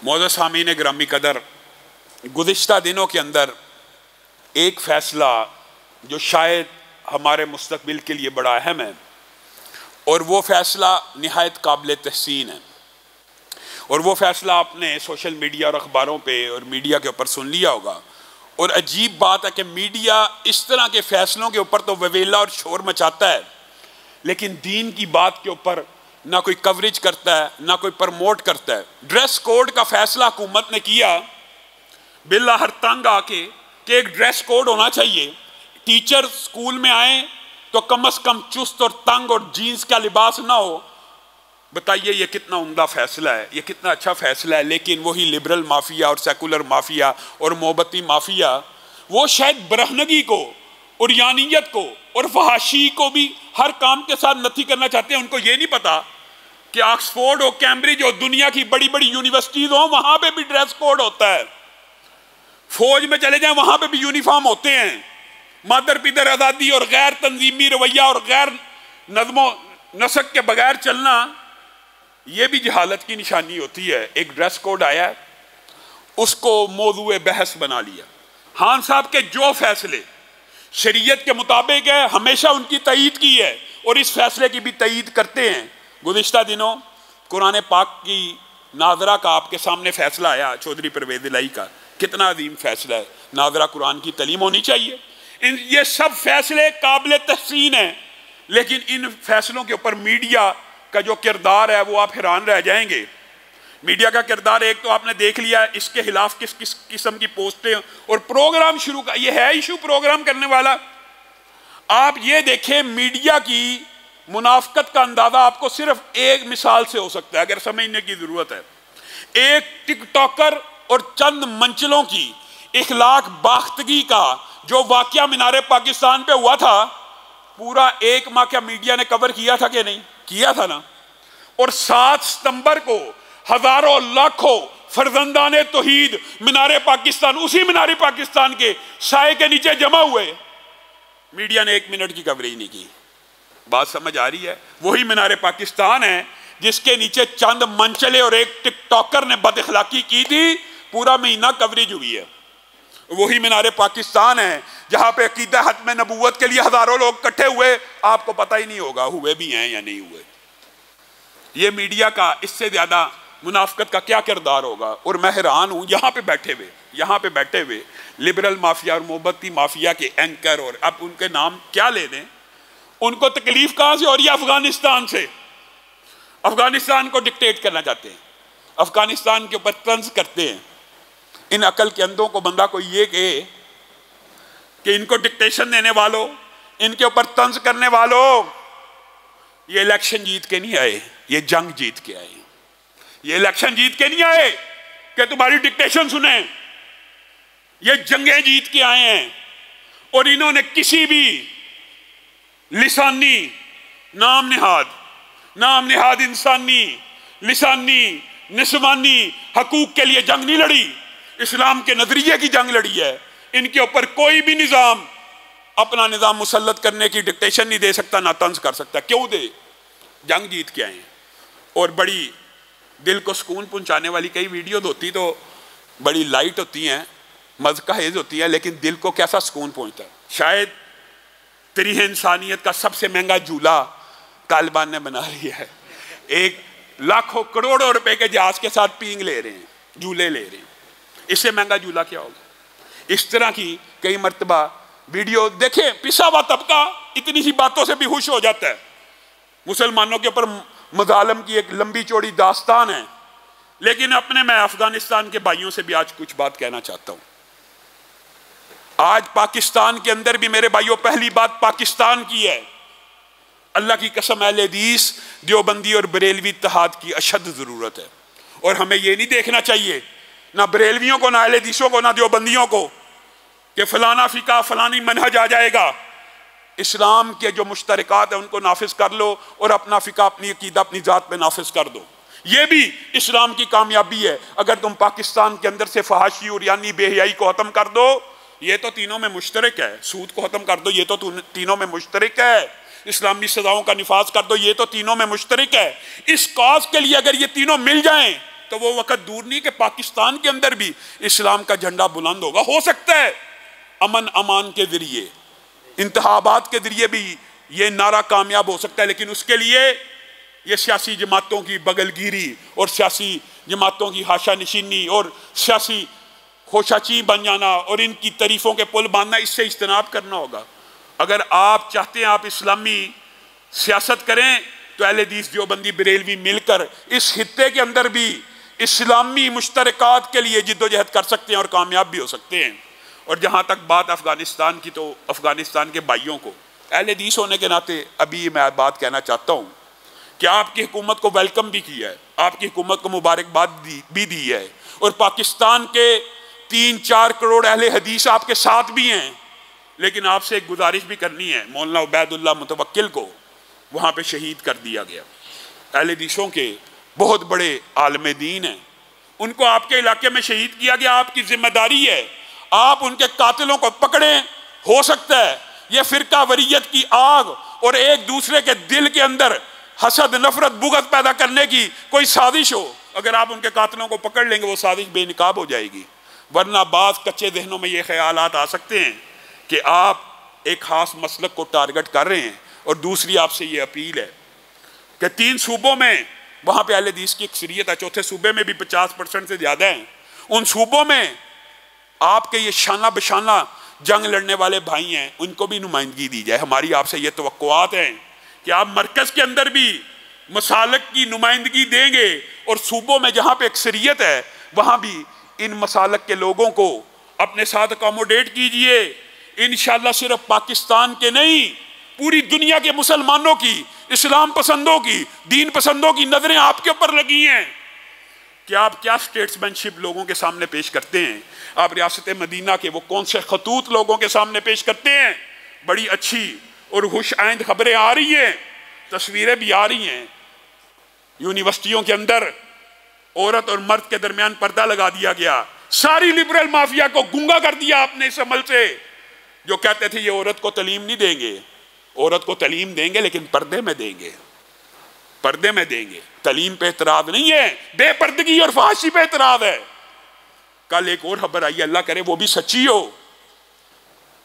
मोअज़्ज़ज़ सामीन ग्रामी कदर, गुज़िश्ता दिनों के अंदर एक फ़ैसला जो शायद हमारे मुस्तक़बिल के लिए बड़ा अहम है, और वो फ़ैसला निहायत काबिल तहसीन है। और वो फ़ैसला आपने सोशल मीडिया और अखबारों पे और मीडिया के ऊपर सुन लिया होगा। और अजीब बात है कि मीडिया इस तरह के फ़ैसलों के ऊपर तो ववेला और शोर मचाता है, लेकिन दीन की बात के ऊपर ना कोई कवरेज करता है, ना कोई प्रमोट करता है। ड्रेस कोड का फ़ैसला हुकूमत ने किया बिल्ला हर तंग आके कि एक ड्रेस कोड होना चाहिए, टीचर स्कूल में आए तो कम से कम चुस्त और तंग और जीन्स का लिबास ना हो। बताइए ये कितना उम्दा फ़ैसला है, ये कितना अच्छा फ़ैसला है। लेकिन वही लिबरल माफिया और सेकुलर माफिया और मोहब्बती माफिया वो शायद बरहनगी को और यानियत को और फहाशी को भी हर काम के साथ नथी करना चाहते हैं। उनको ये नहीं पता कि ऑक्सफोर्ड हो, कैम्ब्रिज हो, दुनिया की बड़ी बड़ी यूनिवर्सिटीज हो, वहां पे भी ड्रेस कोड होता है। फौज में चले जाएं, वहां पे भी यूनिफॉर्म होते हैं। मादर पिदर आज़ादी और गैर तंजीमी रवैया और गैर नज़्मो नसक के बगैर चलना, यह भी जहालत की निशानी होती है। एक ड्रेस कोड आया, उसको मौजूए बहस बना लिया। खान साहब के जो फैसले शरीयत के मुताबिक है, हमेशा उनकी तईद की है और इस फैसले की भी तईद करते हैं। गुज़िश्ता दिनों कुरान पाक की नाज़रा का आपके सामने फैसला आया, चौधरी परवेज़ इलाही का। कितना अजीम फैसला है। नाज़रा कुरान की तलीम होनी चाहिए। ये सब फैसले काबिल तहसीन हैं, लेकिन इन फैसलों के ऊपर मीडिया का जो किरदार है वो आप हैरान रह जाएंगे। मीडिया का किरदार एक तो आपने देख लिया, इसके खिलाफ किस किस किस्म की पोस्टें और प्रोग्राम शुरू का, ये है इशू प्रोग्राम करने वाला। आप ये देखें, मीडिया की मुनाफकत का अंदाजा आपको सिर्फ एक मिसाल से हो सकता है अगर समझने की जरूरत है। एक टिकटॉकर और चंद मंचलों की इखलाक बाख्तगी का जो वाकया मीनारे पाकिस्तान पे हुआ था, पूरा एक माह क्या मीडिया ने कवर किया था कि नहीं किया था ना। और 7 सितंबर को हजारों लाखों फर्जंदाने तौहीद मीनारे पाकिस्तान, उसी मीनारे पाकिस्तान के साए के नीचे जमा हुए, मीडिया ने 1 मिनट की कवरेज नहीं की। बात समझ आ रही है? वही मीनारे पाकिस्तान है जिसके नीचे चंद मंचले और एक टिकटॉकर ने बदअखलाकी की थी, पूरा महीना कवरेज हुई है। वही मीनारे पाकिस्तान है जहां पे अकीदा हत्म नबूवत के लिए हजारों लोग इकट्ठे हुए, आपको पता ही नहीं होगा हुए भी हैं या नहीं हुए। ये मीडिया का इससे ज्यादा मुनाफकत का क्या किरदार होगा। और मैं हैरान हूं, यहाँ पे बैठे हुए लिबरल माफिया और मोहब्बती माफिया के एंकर, और अब उनके नाम क्या ले दें, उनको तकलीफ कहां से हो रही है? अफगानिस्तान से। अफगानिस्तान को डिक्टेट करना चाहते हैं, अफगानिस्तान के ऊपर तंज करते हैं। इन अकल के अंधों को बंदा को ये कहे कि इनको डिक्टेशन देने वालों, इनके ऊपर तंज करने वालों, ये इलेक्शन जीत के नहीं आए, ये जंग जीत के आए। ये इलेक्शन जीत के नहीं आए कि तुम्हारी डिक्टेशन सुने, ये जंगें जीत के आए हैं। और इन्होंने किसी भी लिसानी नाम निहाद इंसानी लिसानी निस्वानी हकूक के लिए जंग नहीं लड़ी, इस्लाम के नजरिए की जंग लड़ी है। इनके ऊपर कोई भी निजाम अपना निजाम मुसल्लत करने की डिक्टेशन नहीं दे सकता, ना तंज कर सकता। क्यों दे? जंग जीत के आए हैं। और बड़ी दिल को सुकून पहुंचाने वाली कई वीडियो होती तो बड़ी लाइट होती हैं, मज़काहेज होती है, लेकिन दिल को कैसा सुकून पहुंचता है। शायद तरीह इंसानियत का सबसे महंगा झूला तालिबान ने बना लिया है। एक लाखों करोड़ों रुपए के जहाज के साथ पींग ले रहे हैं, झूले ले रहे हैं। इससे महंगा झूला क्या होगा? इस तरह की कई मर्तबा वीडियो देखें, पिसा हुआ तबका इतनी सी बातों से भी खुश हो जाता है। मुसलमानों के ऊपर मजालम की एक लंबी चौड़ी दास्तान है। लेकिन अपने मैं अफगानिस्तान के भाइयों से भी आज कुछ बात कहना चाहता हूं। आज पाकिस्तान के अंदर भी मेरे भाइयों पहली बात पाकिस्तान की है। अल्लाह की कसम, अहले हदीस देवबंदी और बरेलवी इत्तेहाद की अशद जरूरत है। और हमें यह नहीं देखना चाहिए, ना बरेलवियों को, ना अहले हदीसों को, ना देवबंदियों को, कि फलाना फिका फलानी मनहज आ जाएगा। इस्लाम के जो मुश्तरकात है उनको नाफिज कर लो और अपना फिका, अपनी अकीदा, अपनी जात पे नाफिज कर दो। ये भी इस्लाम की कामयाबी है। अगर तुम पाकिस्तान के अंदर से फहाशी और यानी बेहयाई को खत्म कर दो, ये तो तीनों में मुश्तरक है। सूद को खत्म कर दो, ये तो तीनों में मुश्तरक है। इस्लामी सजाओं का निफाज कर दो, ये तो तीनों में मुश्तरक है। इस कॉज के लिए अगर ये तीनों मिल जाएं تو وہ وقت دور نہیں کہ پاکستان کے اندر بھی اسلام کا جھنڈا بلند ہوگا. ہو سکتا ہے امن امان کے ذریعے، انتخابات کے ذریعے بھی یہ نعرہ کامیاب ہو سکتا ہے، لیکن اس کے لیے یہ سیاسی جماعتوں کی بغل گیری اور سیاسی جماعتوں کی حاشا نشینی اور سیاسی خوشاچی بن جانا اور ان کی تعریفوں کے پل باندھنا، اس سے اجتناب کرنا ہوگا. اگر آپ چاہتے ہیں آپ اسلامی سیاست کریں تو اہل حدیث دیوبندی بریلوی مل کر اس خطے کے اندر بھی اسلامی مشترکات کے لیے جد و جہد کر سکتے ہیں اور کامیاب بھی ہو سکتے ہیں. اور جہاں تک بات افغانستان کی، تو افغانستان کے بھائیوں کو اہل حدیث ہونے کے ناطے ابھی میں بات کہنا چاہتا ہوں کہ آپ کی حکومت کو ویلکم بھی کیا ہے، آپ کی حکومت کو مبارکباد بھی دی ہے، اور پاکستان کے 3-4 کروڑ اہل حدیث آپ کے ساتھ بھی ہیں. لیکن آپ سے ایک گزارش بھی کرنی ہے، مولانا عبید اللہ متوکل کو وہاں پہ شہید کر دیا گیا. اہل حدیثوں کے بہت بڑے عالم دین ہیں، ان کو آپ کے علاقے میں شہید کیا گیا. آپ کی ذمہ داری ہے آپ ان کے قاتلوں کو پکڑیں. ہو سکتا ہے یہ فرقہ وریت کی آگ اور ایک دوسرے کے دل کے اندر حسد، نفرت، بغض پیدا کرنے کی کوئی سازش ہو. اگر آپ ان کے قاتلوں کو پکڑ لیں گے وہ سازش بے نقاب ہو جائے گی. ورنہ بعض کچے ذہنوں میں یہ خیالات آ سکتے ہیں کہ آپ ایک خاص مسلک کو ٹارگٹ کر رہے ہیں. اور دوسری آپ سے یہ اپیل ہے کہ 3 صوبوں میں وہاں پہ اہل حدیث کی اکثریت ہے، چوتھے صوبے میں بھی 50% سے زیادہ ہیں. ان صوبوں میں آپ کے یہ شانہ بشانہ جنگ لڑنے والے بھائی ہیں، ان کو بھی نمائندگی دی جائے. ہماری آپ سے یہ توقعات ہیں کہ آپ مرکز کے اندر بھی مسالک کی نمائندگی دیں گے، اور صوبوں میں جہاں پہ اکثریت ہے وہاں بھی ان مسالک کے لوگوں کو اپنے ساتھ اکاموڈیٹ کیجئے. انشاءاللہ صرف پاکستان کے نہیں، پوری دنیا کے مسلمانوں کی، اسلام پسندوں کی، دین پسندوں کی نظریں آپ کے اوپر لگی ہیں کہ آپ کیا سٹیٹسمینشپ لوگوں کے سامنے پیش کرتے ہیں. آپ ریاست مدینہ کے وہ کون سے خطوط لوگوں کے سامنے پیش کرتے ہیں. بڑی اچھی اور خوش آئند خبریں آ رہی ہیں، تصویریں بھی آ رہی ہیں. یونیورسٹیوں کے اندر عورت اور مرد کے درمیان پردہ لگا دیا گیا. ساری لبرل مافیا کو گنگا کر دیا آپ نے اس عمل سے. جو کہتے تھے یہ عورت کو تعلیم نہیں دیں گے، عورت کو تعلیم دیں گے لیکن پردے میں دیں گے، پردے میں دیں گے. تعلیم پہ اعتراض نہیں ہے، بے پردگی اور فحاشی پہ اعتراض ہے. کل ایک اور خبر آئی، اللہ کرے وہ بھی سچی ہو.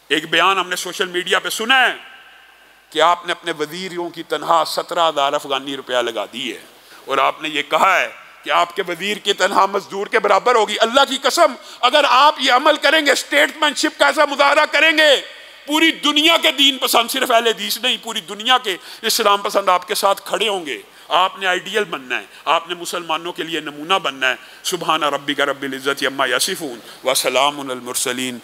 ایک بیان ہم نے سوشل میڈیا پہ سنا ہے کہ آپ نے اپنے وزیروں کی تنخواہ 17,000 افغانی روپیہ لگا دی ہے، اور آپ نے یہ کہا ہے کہ آپ کے وزیر کی تنخواہ مزدور کے برابر ہوگی. اللہ کی قسم اگر آپ یہ عمل کریں گے، اسٹیٹمنٹ کا ایسا مظاہرہ کریں گے، پوری دنیا کے دین پسند، صرف اہل حدیث نہیں، پوری دنیا کے اسلام پسند آپ کے ساتھ کھڑے ہوں گے. آپ نے آئیڈیل بننا ہے، آپ نے مسلمانوں کے لیے نمونہ بننا ہے. سبحان ربک رب العزت عما یصفون وسلام علی المرسلین